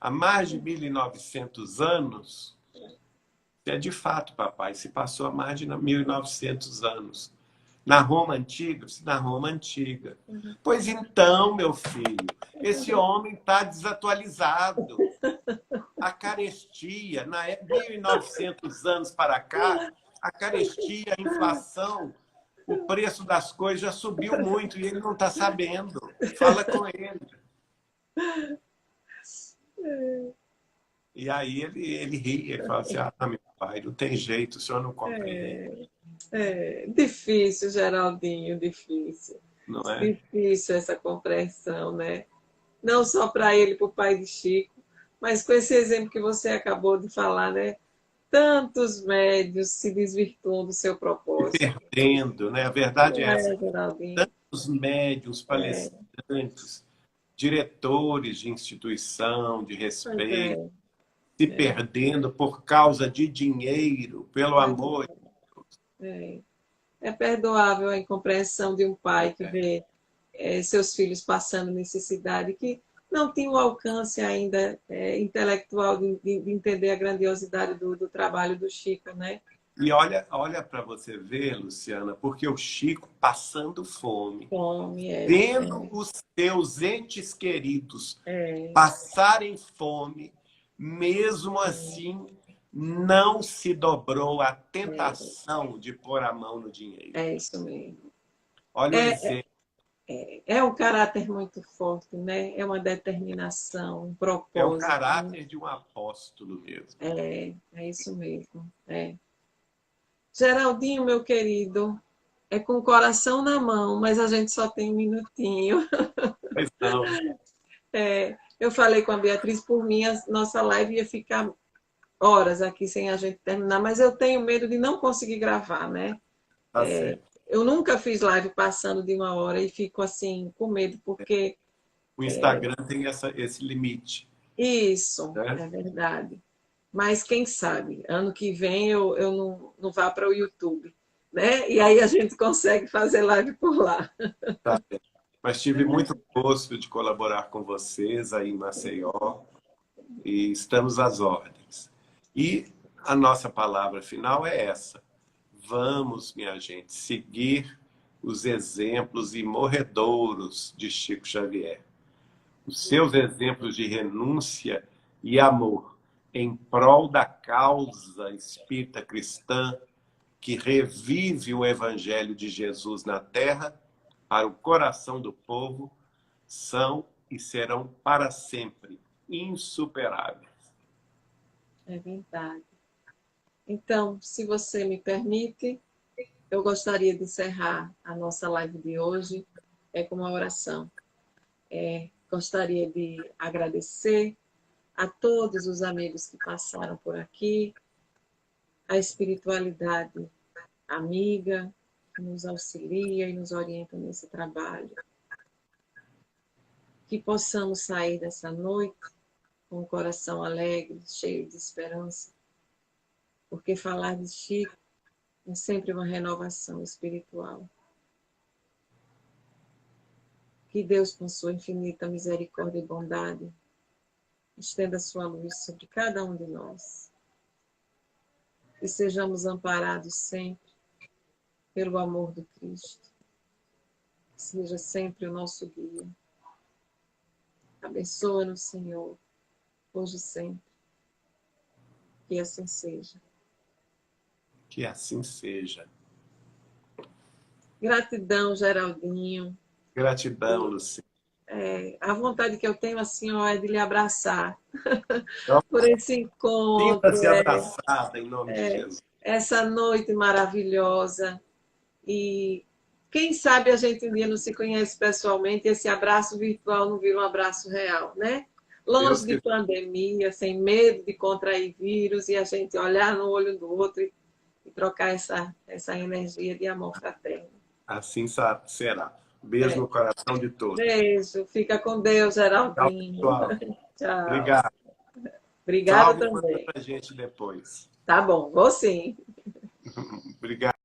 há mais de 1900 anos? De fato, papai, se passou há mais de 1900 anos. Na Roma Antiga? Na Roma Antiga. Pois então, meu filho, esse homem está desatualizado. A carestia, na época, 1900 anos para cá, a carestia, a inflação, o preço das coisas já subiu muito e ele não está sabendo. Fala com ele. E aí ele ri, ele fala assim: meu pai, não tem jeito, o senhor não compreende. Difícil, Geraldinho, difícil. Não é? Difícil essa compreensão, né? Não só para ele, para o pai de Chico, mas com esse exemplo que você acabou de falar, né? Tantos médios se desvirtuam do seu propósito. E perdendo, né? A verdade é essa. Geraldinho. Tantos médios, palestrantes, diretores de instituição, de respeito, se perdendo por causa de dinheiro, pelo amor. É perdoável a incompreensão de um pai que vê seus filhos passando necessidade, que não tem o alcance ainda intelectual de entender a grandiosidade do trabalho do Chico, né? E olha para você ver, Luciana, porque o Chico passando fome, vendo os seus entes queridos passarem fome, mesmo assim não se dobrou à tentação de pôr a mão no dinheiro. É isso mesmo. Olha o exemplo. É um caráter muito forte, né? É uma determinação, um propósito. É o caráter de um apóstolo mesmo. É isso mesmo. Geraldinho, meu querido, é com o coração na mão, mas a gente só tem um minutinho. Pois não. Eu falei com a Beatriz, por mim, a nossa live ia ficar horas aqui sem a gente terminar, mas eu tenho medo de não conseguir gravar, né? Tá certo. Eu nunca fiz live passando de 1 hora e fico assim, com medo, porque... O Instagram tem esse limite. Isso, é verdade. mas quem sabe, ano que vem eu não vá para o YouTube, né? E aí a gente consegue fazer live por lá. Tá bem. Mas tive muito gosto de colaborar com vocês aí em Maceió e estamos às ordens. E a nossa palavra final é essa. Vamos, minha gente, seguir os exemplos imorredouros de Chico Xavier. Os seus exemplos de renúncia e amor em prol da causa espírita cristã que revive o Evangelho de Jesus na terra para o coração do povo são e serão para sempre insuperáveis. É verdade. Então, se você me permite, eu gostaria de encerrar a nossa live de hoje com uma oração. Gostaria de agradecer a todos os amigos que passaram por aqui, a espiritualidade amiga, que nos auxilia e nos orienta nesse trabalho. Que possamos sair dessa noite com o coração alegre, cheio de esperança, porque falar de Chico é sempre uma renovação espiritual. Que Deus, com sua infinita misericórdia e bondade, estenda sua luz sobre cada um de nós. Que sejamos amparados sempre pelo amor do Cristo. Que seja sempre o nosso guia. Abençoa-nos, Senhor, hoje e sempre. Que assim seja. Que assim seja. Gratidão, Geraldinho. Gratidão, Luciana. A vontade que eu tenho assim, ó, é de lhe abraçar Então, por esse encontro, sinta-se abraçada em nome de Jesus. essa noite maravilhosa. E quem sabe a gente um dia não se conhece pessoalmente e esse abraço virtual não vira um abraço real, né? Longe de pandemia, sem medo de contrair vírus e a gente olhar no olho do outro e trocar essa energia de amor fraterno. Assim será. Beijo no coração de todos. Beijo. Fica com Deus, Geraldinho. Tchau, Tchau. Obrigado. Obrigada Salve também. pra gente depois. Tá bom, vou sim. Obrigado.